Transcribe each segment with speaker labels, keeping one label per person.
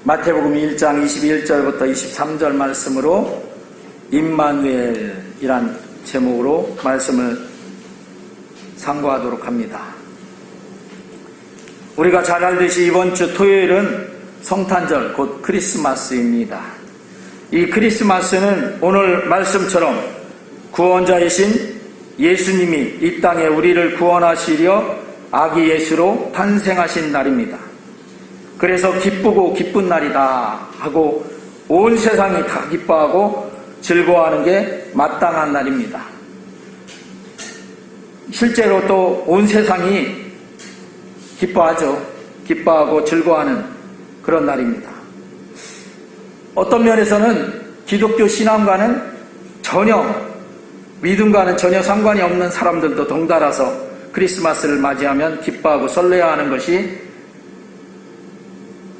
Speaker 1: 마태복음 1장 21절부터 23절 말씀으로 임마누엘이란 제목으로 말씀을 상고하도록 합니다. 우리가 잘 알듯이 이번 주 토요일은 성탄절 곧 크리스마스입니다. 이 크리스마스는 오늘 말씀처럼 구원자이신 예수님이 이 땅에 우리를 구원하시려 아기 예수로 탄생하신 날입니다. 그래서 기쁘고 기쁜 날이다 하고 온 세상이 다 기뻐하고 즐거워하는 게 마땅한 날입니다. 실제로 또 온 세상이 기뻐하죠. 기뻐하고 즐거워하는 그런 날입니다. 어떤 면에서는 기독교 신앙과는 믿음과는 전혀 상관이 없는 사람들도 덩달아서 크리스마스를 맞이하면 기뻐하고 설레어하는 것이,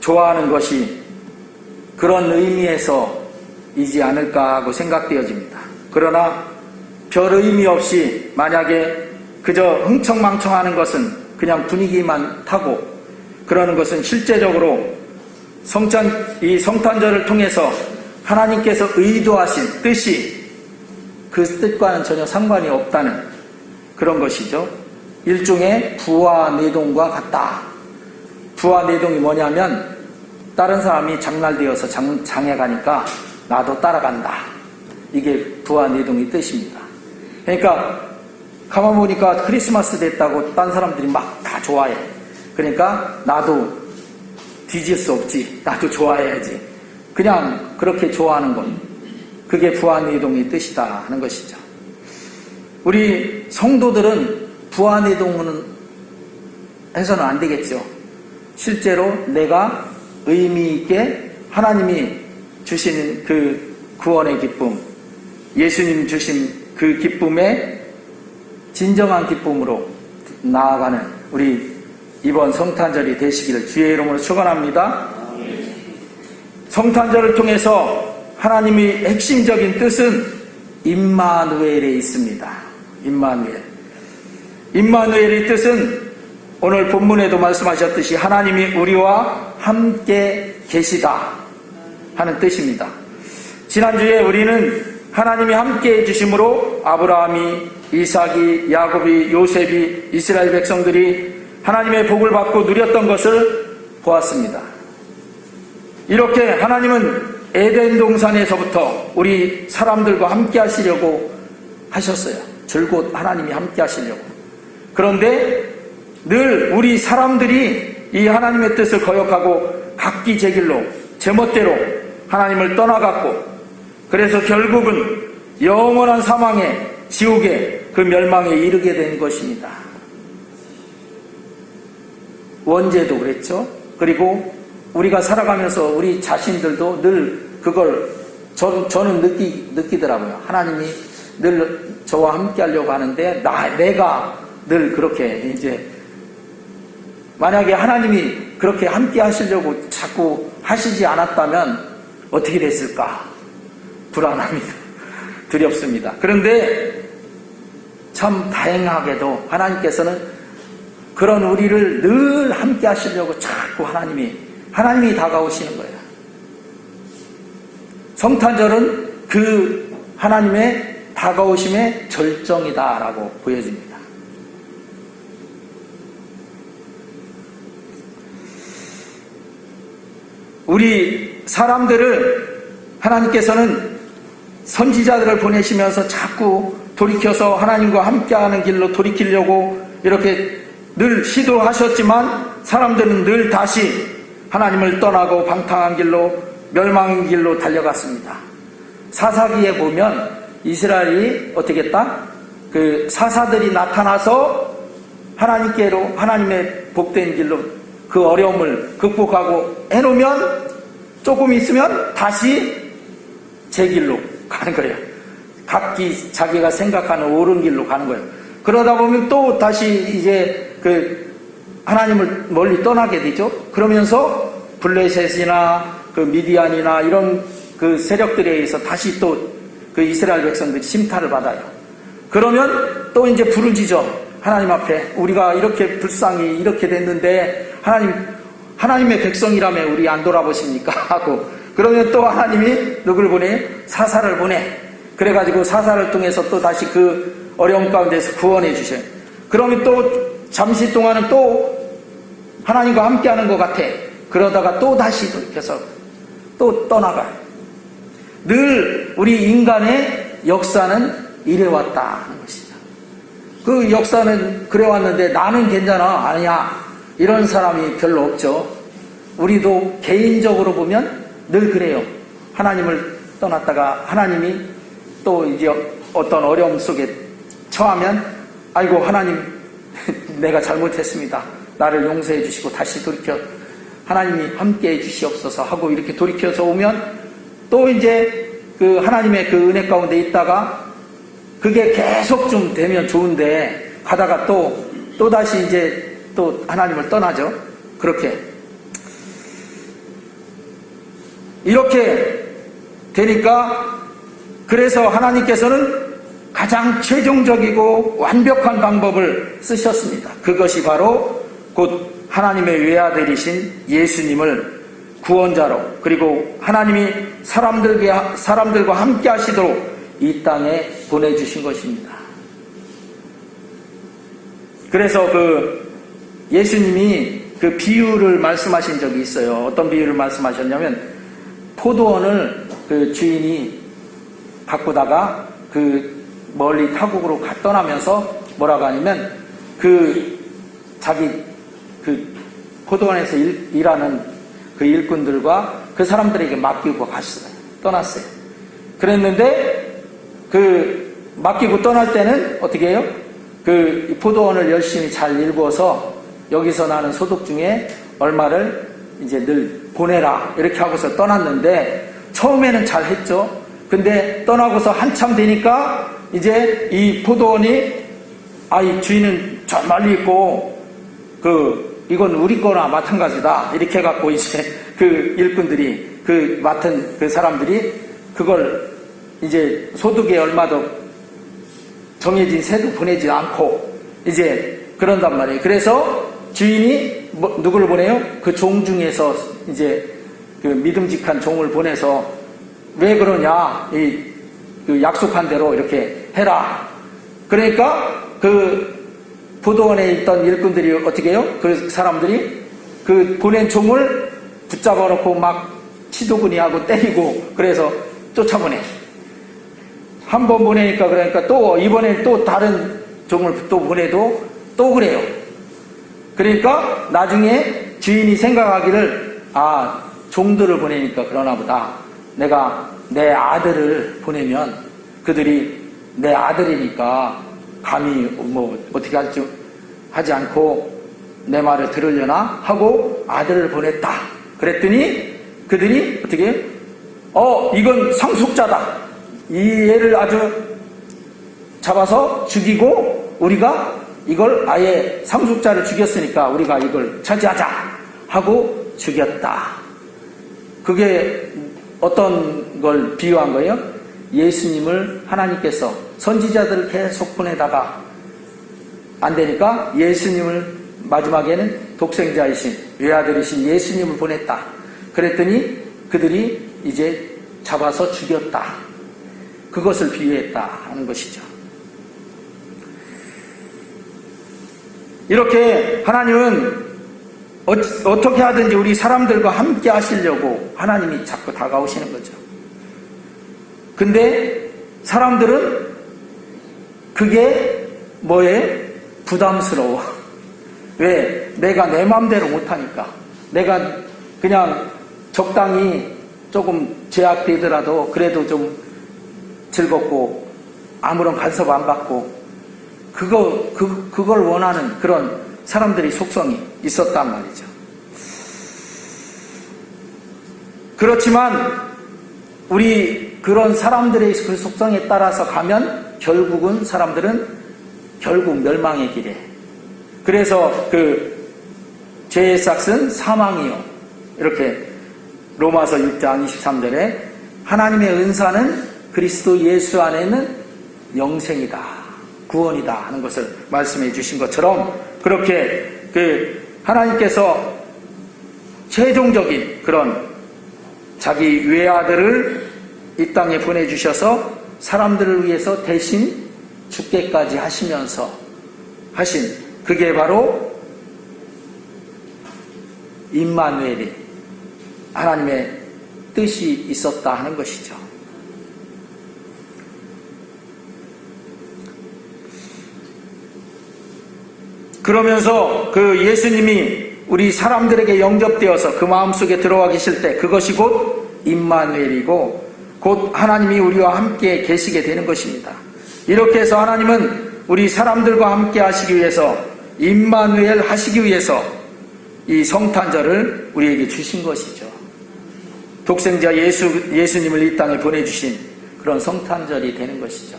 Speaker 1: 좋아하는 것이 그런 의미에서이지 않을까 하고 생각되어집니다. 그러나 별 의미 없이 만약에 그저 흥청망청하는 것은 그냥 분위기만 타고 그러는 것은 실제적으로 이 성탄절을 통해서 하나님께서 의도하신 뜻이 그 뜻과는 전혀 상관이 없다는 그런 것이죠. 일종의 부화내동과 같다. 부화내동이 뭐냐면 다른 사람이 장날되어서 장에 가니까 나도 따라간다. 이게 부화내동의 뜻입니다. 그러니까 가만 보니까 크리스마스 됐다고 딴 사람들이 막 다 좋아해. 그러니까 나도 뒤질 수 없지. 나도 좋아해야지. 그냥 그렇게 좋아하는 건 그게 부화내동의 뜻이다 하는 것이죠. 우리 성도들은 부화내동은 해서는 안 되겠죠. 실제로 내가 의미 있게 하나님이 주시는 그 구원의 기쁨, 예수님 주신 그 기쁨의 진정한 기쁨으로 나아가는 우리 이번 성탄절이 되시기를 주의 이름으로 축원합니다. 성탄절을 통해서 하나님의 핵심적인 뜻은 임마누엘에 있습니다. 임마누엘의 뜻은 오늘 본문에도 말씀하셨듯이 하나님이 우리와 함께 계시다 하는 뜻입니다. 지난주에 우리는 하나님이 함께 해주심으로 아브라함이, 이삭이, 야곱이, 요셉이, 이스라엘 백성들이 하나님의 복을 받고 누렸던 것을 보았습니다. 이렇게 하나님은 에덴 동산에서부터 우리 사람들과 함께 하시려고 하셨어요. 줄곧 하나님이 함께 하시려고. 그런데 늘 우리 사람들이 이 하나님의 뜻을 거역하고 각기 제 길로 제멋대로 하나님을 떠나갔고, 그래서 결국은 영원한 사망에, 지옥에, 그 멸망에 이르게 된 것입니다. 원죄도 그랬죠. 그리고 우리가 살아가면서 우리 자신들도 늘 그걸 저는 느끼더라고요. 하나님이 늘 저와 함께 하려고 하는데 내가 늘 그렇게 이제 만약에 하나님이 그렇게 함께 하시려고 자꾸 하시지 않았다면 어떻게 됐을까? 불안합니다. 두렵습니다. 그런데 참 다행하게도 하나님께서는 그런 우리를 늘 함께 하시려고 자꾸 하나님이 다가오시는 거예요. 성탄절은 그 하나님의 다가오심의 절정이다라고 보여집니다. 우리 사람들을 하나님께서는 선지자들을 보내시면서 자꾸 돌이켜서 하나님과 함께하는 길로 돌이키려고 이렇게 늘 시도하셨지만 사람들은 늘 다시 하나님을 떠나고 방탕한 길로, 멸망의 길로 달려갔습니다. 사사기에 보면 이스라엘이 어떻게 했다? 그 사사들이 나타나서 하나님께로, 하나님의 복된 길로 그 어려움을 극복하고 해놓으면 조금 있으면 다시 제 길로 가는 거예요. 각기 자기가 생각하는 옳은 길로 가는 거예요. 그러다 보면 또 다시 이제 그 하나님을 멀리 떠나게 되죠. 그러면서 블레셋이나 그 미디안이나 이런 그 세력들에 의해서 다시 또 그 이스라엘 백성들이 심타를 받아요. 그러면 또 이제 부르짖어. 하나님 앞에 우리가 이렇게 불쌍히 이렇게 됐는데 하나님의 백성이라며 우리 안 돌아보십니까? 하고, 그러면 또 하나님이 누구를 보내? 사사를 보내. 그래가지고 사사를 통해서 또 다시 그 어려움 가운데서 구원해 주셔요. 그러면 또 잠시 동안은 또 하나님과 함께 하는 것 같아. 그러다가 또 다시 돌이켜서 또 떠나가요. 늘 우리 인간의 역사는 이래왔다 하는 것이죠. 그 역사는 그래왔는데 나는 괜찮아. 아니야. 이런 사람이 별로 없죠. 우리도 개인적으로 보면 늘 그래요. 하나님을 떠났다가 하나님이 또 이제 어떤 어려움 속에 처하면 아이고 하나님 내가 잘못했습니다. 나를 용서해 주시고 다시 돌이켜 하나님이 함께 해 주시옵소서 하고 이렇게 돌이켜서 오면 또 이제 그 하나님의 그 은혜 가운데 있다가 그게 계속 좀 되면 좋은데 가다가 또 다시 이제 또 하나님을 떠나죠. 이렇게 되니까 그래서 하나님께서는 가장 최종적이고 완벽한 방법을 쓰셨습니다. 그것이 바로 곧 하나님의 외아들이신 예수님을 구원자로 그리고 하나님이 사람들과 함께 하시도록 이 땅에 보내주신 것입니다. 그래서 그 예수님이 그 비유를 말씀하신 적이 있어요. 어떤 비유를 말씀하셨냐면 포도원을 그 주인이 바꾸다가 그 멀리 타국으로 떠나면서 뭐라고 하냐면 그 자기 그 포도원에서 일하는 그 일꾼들과 그 사람들에게 맡기고 떠났어요. 그랬는데 그 맡기고 떠날 때는 어떻게 해요? 그 포도원을 열심히 잘 일구어서 여기서 나는 소득 중에 얼마를 이제 늘 보내라 이렇게 하고서 떠났는데 처음에는 잘 했죠. 근데 떠나고서 한참 되니까 이제 이 포도원이 이 주인은 저 멀리 있고 이건 우리 거나 마찬가지다 이렇게 해갖고 이제 그 일꾼들이 그 맡은 그 사람들이 그걸 이제 소득에 얼마도 정해진 세도 보내지 않고 이제 그런단 말이에요. 그래서 주인이 누구를 보내요? 그 종 중에서 이제 그 믿음직한 종을 보내서 왜 그러냐? 그 약속한 대로 이렇게 해라. 그러니까 그 포도원에 있던 일꾼들이 어떻게 해요? 그 사람들이 그 보낸 종을 붙잡아 놓고 막 치도근이하고 때리고 그래서 쫓아보내. 한 번 보내니까 그러니까 또 이번엔 또 다른 종을 또 보내도 또 그래요. 그러니까 나중에 주인이 생각하기를 종들을 보내니까 그러나 보다. 내가 내 아들을 보내면 그들이 내 아들이니까 감히 뭐 어떻게 할지 하지 않고 내 말을 들으려나 하고 아들을 보냈다. 그랬더니 그들이 어떻게 해요? 이건 상속자다. 이 애를 아주 잡아서 죽이고 우리가 이걸 아예 상속자를 죽였으니까 우리가 이걸 차지하자 하고 죽였다. 그게 어떤 걸 비유한 거예요? 예수님을 하나님께서 선지자들을 계속 보내다가 안 되니까 예수님을 마지막에는 독생자이신 외아들이신 예수님을 보냈다. 그랬더니 그들이 이제 잡아서 죽였다. 그것을 비유했다 하는 것이죠. 이렇게 하나님은 어떻게 하든지 우리 사람들과 함께 하시려고 하나님이 자꾸 다가오시는 거죠. 근데 사람들은 그게 뭐예요? 부담스러워. 왜? 내가 내 마음대로 못하니까. 내가 그냥 적당히 조금 제약되더라도 그래도 좀 즐겁고 아무런 간섭 안 받고 그걸 원하는 그런 사람들이 속성이 있었단 말이죠. 그렇지만 우리 그런 사람들의 그 속성에 따라서 가면 결국은 사람들은 결국 멸망의 길에. 그래서 그 죄의 삭은 사망이요. 이렇게 로마서 6장 23절에 하나님의 은사는 그리스도 예수 안에는 영생이다, 구원이다 하는 것을 말씀해 주신 것처럼 그렇게 그 하나님께서 최종적인 그런 자기 외아들을 이 땅에 보내주셔서 사람들을 위해서 대신 죽게까지 하시면서 하신, 그게 바로 임마누엘이 하나님의 뜻이 있었다 하는 것이죠. 그러면서 그 예수님이 우리 사람들에게 영접되어서 그 마음속에 들어와 계실 때 그것이 곧 임마누엘이고 곧 하나님이 우리와 함께 계시게 되는 것입니다. 이렇게 해서 하나님은 우리 사람들과 함께 하시기 위해서, 임마누엘 하시기 위해서 이 성탄절을 우리에게 주신 것이죠. 독생자 예수님을 이 땅에 보내주신 그런 성탄절이 되는 것이죠.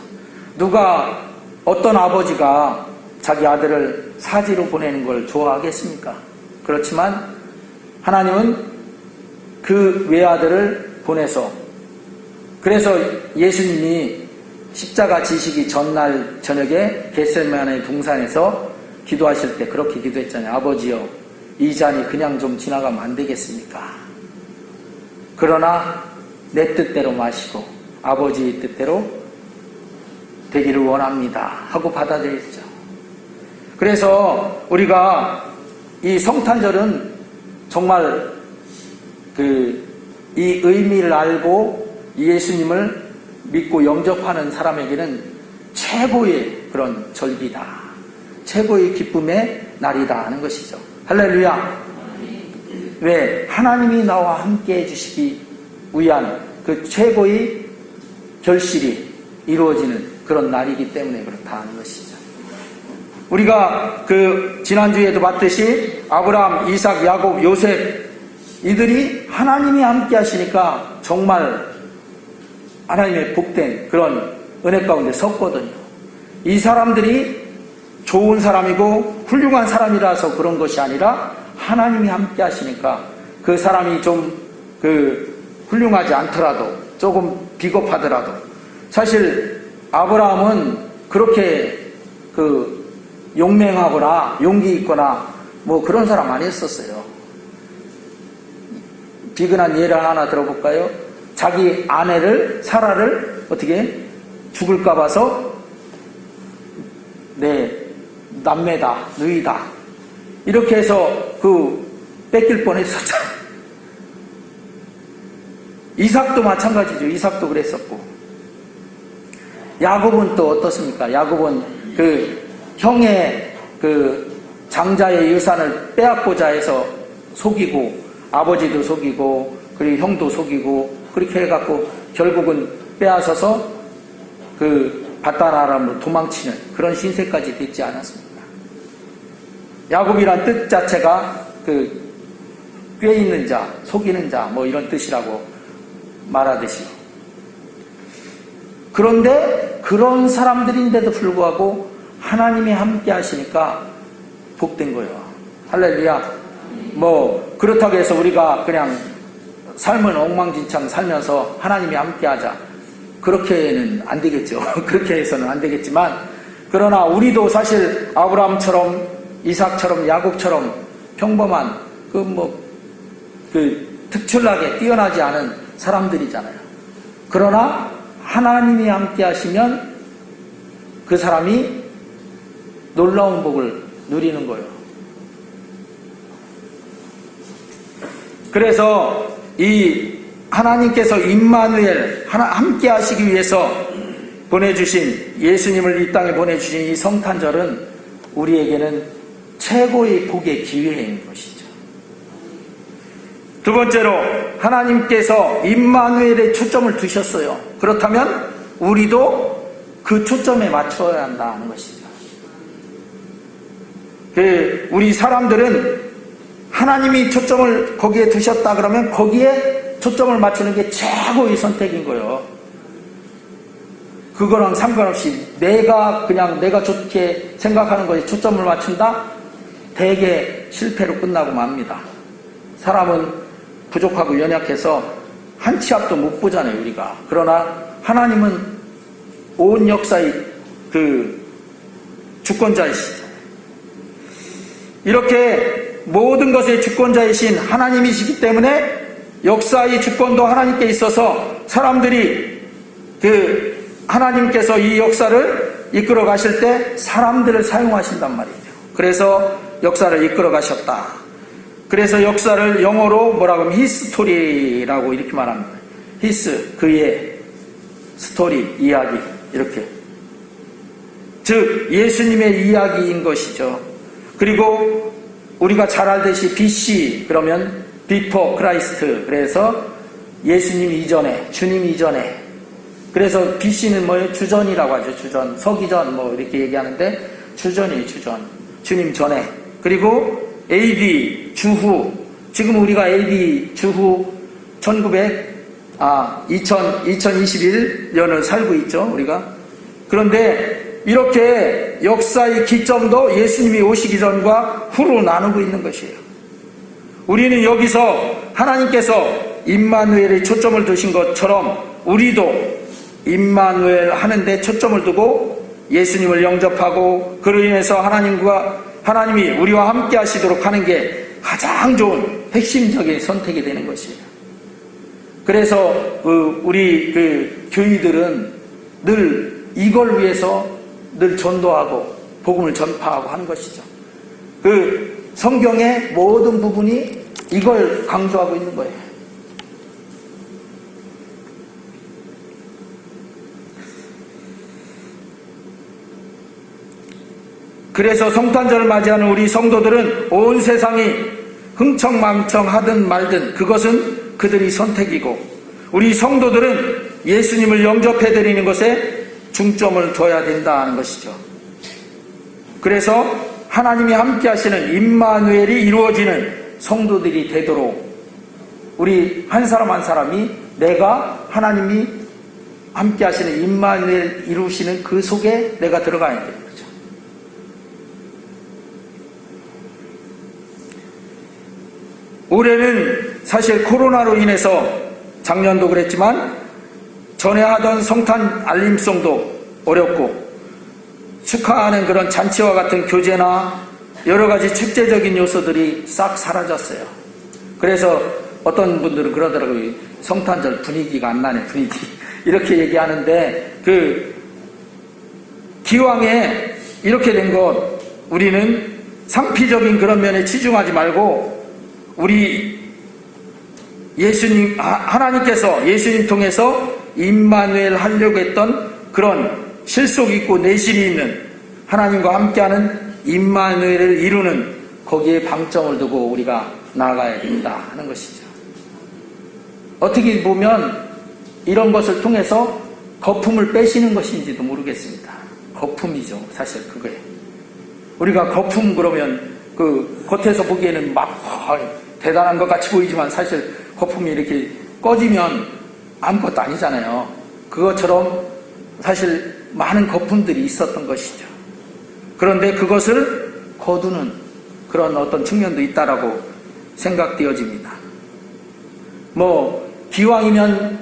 Speaker 1: 누가, 어떤 아버지가 자기 아들을 사지로 보내는 걸 좋아하겠습니까? 그렇지만 하나님은 그 외아들을 보내서, 그래서 예수님이 십자가 지시기 전날 저녁에 겟세마네 동산에서 기도하실 때 그렇게 기도했잖아요. 아버지여, 이 잔이 그냥 좀 지나가면 안 되겠습니까? 그러나 내 뜻대로 마시고 아버지의 뜻대로 되기를 원합니다 하고 받아들였죠. 그래서 우리가 이 성탄절은 정말 이 의미를 알고 예수님을 믿고 영접하는 사람에게는 최고의 그런 절기다, 최고의 기쁨의 날이다 하는 것이죠. 할렐루야. 왜? 하나님이 나와 함께 해주시기 위한 그 최고의 결실이 이루어지는 그런 날이기 때문에 그렇다 하는 것이죠. 우리가 지난주에도 봤듯이 아브라함, 이삭, 야곱, 요셉, 이들이 하나님이 함께 하시니까 정말 하나님의 복된 그런 은혜 가운데 섰거든요. 이 사람들이 좋은 사람이고 훌륭한 사람이라서 그런 것이 아니라 하나님이 함께 하시니까 그 사람이 좀 훌륭하지 않더라도, 조금 비겁하더라도, 사실 아브라함은 그렇게 용맹하거나 용기 있거나 뭐 그런 사람 아니었었어요. 비근한 예를 하나 들어볼까요? 자기 아내를, 사라를 어떻게 죽을까 봐서 내 남매다, 누이다 이렇게 해서 뺏길 뻔했었잖아요. 이삭도 마찬가지죠. 이삭도 그랬었고. 야곱은 또 어떻습니까? 야곱은 형의 장자의 유산을 빼앗고자 해서 속이고, 아버지도 속이고, 그리고 형도 속이고, 그렇게 해갖고 결국은 빼앗아서 바단 아람으로 도망치는 그런 신세까지 됐지 않았습니까? 야곱이란 뜻 자체가 꿰있는 자, 속이는 자, 뭐 이런 뜻이라고 말하듯이. 그런데 그런 사람들인데도 불구하고 하나님이 함께 하시니까 복된 거예요. 할렐루야. 뭐 그렇다고 해서 우리가 그냥 삶은 엉망진창 살면서 하나님이 함께 하자, 그렇게는 안 되겠죠. 그렇게 해서는 안 되겠지만, 그러나 우리도 사실 아브라함처럼, 이삭처럼, 야곱처럼 평범한 특출나게 뛰어나지 않은 사람들이잖아요. 그러나 하나님이 함께 하시면 그 사람이 놀라운 복을 누리는 거예요. 그래서 이 하나님께서 임마누엘, 함께 하시기 위해서 보내주신, 예수님을 이 땅에 보내주신 이 성탄절은 우리에게는 최고의 복의 기회인 것이죠. 두 번째로, 하나님께서 임마누엘에 초점을 두셨어요. 그렇다면 우리도 그 초점에 맞춰야 한다는 것이죠. 우리 사람들은 하나님이 초점을 거기에 두셨다 그러면 거기에 초점을 맞추는 게 최고의 선택인 거예요. 그거랑 상관없이 내가 좋게 생각하는 것에 초점을 맞춘다? 대개 실패로 끝나고 맙니다. 사람은 부족하고 연약해서 한 치 앞도 못 보잖아요, 우리가. 그러나 하나님은 온 역사의 주권자이시죠. 이렇게 모든 것의 주권자이신 하나님이시기 때문에 역사의 주권도 하나님께 있어서 사람들이 하나님께서 이 역사를 이끌어 가실 때 사람들을 사용하신단 말이죠. 그래서 역사를 이끌어 가셨다. 그래서 역사를 영어로 뭐라고 하면 히스토리라고 이렇게 말합니다. 히스, 그의, 스토리, 이야기, 이렇게. 즉 예수님의 이야기인 것이죠. 그리고 우리가 잘 알듯이 BC 그러면 비포 크라이스트, 그래서 예수님 이전에, 주님 이전에. 그래서 BC는 뭐예요? 주전이라고 하죠. 주전, 서기전 뭐 이렇게 얘기하는데 주전이에요. 주전, 주님 전에. 그리고 AD 주후, 지금 우리가 AD 주후 2021년을 살고 있죠, 우리가. 그런데 이렇게 역사의 기점도 예수님이 오시기 전과 후로 나누고 있는 것이에요. 우리는 여기서 하나님께서 임마누엘의 초점을 두신 것처럼 우리도 임마누엘 하는데 초점을 두고 예수님을 영접하고 그로 인해서 하나님이 우리와 함께 하시도록 하는 게 가장 좋은 핵심적인 선택이 되는 것이에요. 그래서 우리 교회들은 늘 이걸 위해서 늘 전도하고 복음을 전파하고 하는 것이죠. 성경의 모든 부분이 이걸 강조하고 있는 거예요. 그래서 성탄절을 맞이하는 우리 성도들은 온 세상이 흥청망청하든 말든 그것은 그들이 선택이고, 우리 성도들은 예수님을 영접해드리는 것에 중점을 둬야 된다는 것이죠. 그래서 하나님이 함께 하시는 임마누엘이 이루어지는 성도들이 되도록 우리 한 사람 한 사람이 내가 하나님이 함께 하시는 임마누엘 이루시는 그 속에 내가 들어가야 되는 거죠. 올해는 사실 코로나로 인해서 작년도 그랬지만 전에 하던 성탄 알림송도 어렵고 축하하는 그런 잔치와 같은 교제나 여러 가지 축제적인 요소들이 싹 사라졌어요. 그래서 어떤 분들은 그러더라고요. 성탄절 분위기가 안 나네, 분위기. 이렇게 얘기하는데 기왕에 이렇게 된 것 우리는 상피적인 그런 면에 치중하지 말고 우리 하나님께서 예수님 통해서 임마누엘 하려고 했던 그런 실속 있고 내실이 있는 하나님과 함께하는 임마누엘을 이루는 거기에 방점을 두고 우리가 나아가야 된다 하는 것이죠. 어떻게 보면 이런 것을 통해서 거품을 빼시는 것인지도 모르겠습니다. 거품이죠, 사실 그거예요. 우리가 거품 그러면 겉에서 보기에는 막 대단한 것 같이 보이지만 사실 거품이 이렇게 꺼지면 아무것도 아니잖아요. 그것처럼 사실 많은 거품들이 있었던 것이죠. 그런데 그것을 거두는 그런 어떤 측면도 있다라고 생각되어집니다. 기왕이면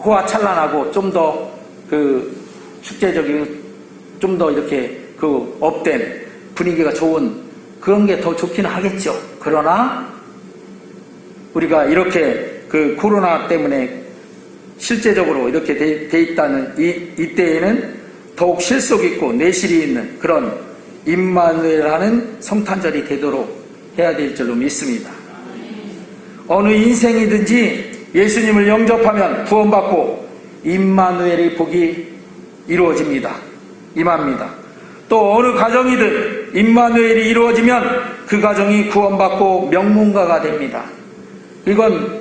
Speaker 1: 호화찬란하고 좀 더 축제적이고 좀 더 이렇게 업된 분위기가 좋은 그런 게 더 좋기는 하겠죠. 그러나 우리가 이렇게 코로나 때문에 실제적으로 이렇게 돼 있다는 이때에는 더욱 실속 있고 내실이 있는 그런 임마누엘하는 성탄절이 되도록 해야 될 줄로 믿습니다. 어느 인생이든지 예수님을 영접하면 구원받고 임마누엘의 복이 이루어집니다. 임합니다. 또 어느 가정이든 임마누엘이 이루어지면 그 가정이 구원받고 명문가가 됩니다. 이건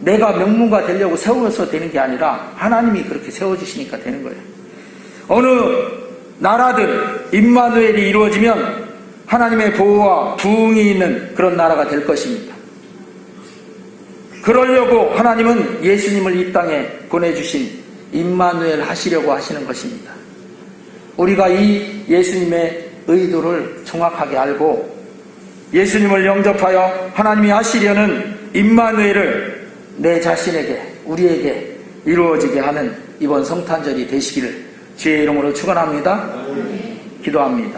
Speaker 1: 내가 명문가 되려고 세워서 되는 게 아니라 하나님이 그렇게 세워주시니까 되는 거예요. 어느 나라든 임마누엘이 이루어지면 하나님의 보호와 부흥이 있는 그런 나라가 될 것입니다. 그러려고 하나님은 예수님을 이 땅에 보내주신 임마누엘 하시려고 하시는 것입니다. 우리가 이 예수님의 의도를 정확하게 알고 예수님을 영접하여 하나님이 하시려는 임마누엘을 내 자신에게, 우리에게 이루어지게 하는 이번 성탄절이 되시기를 주의 이름으로 축원합니다. 기도합니다.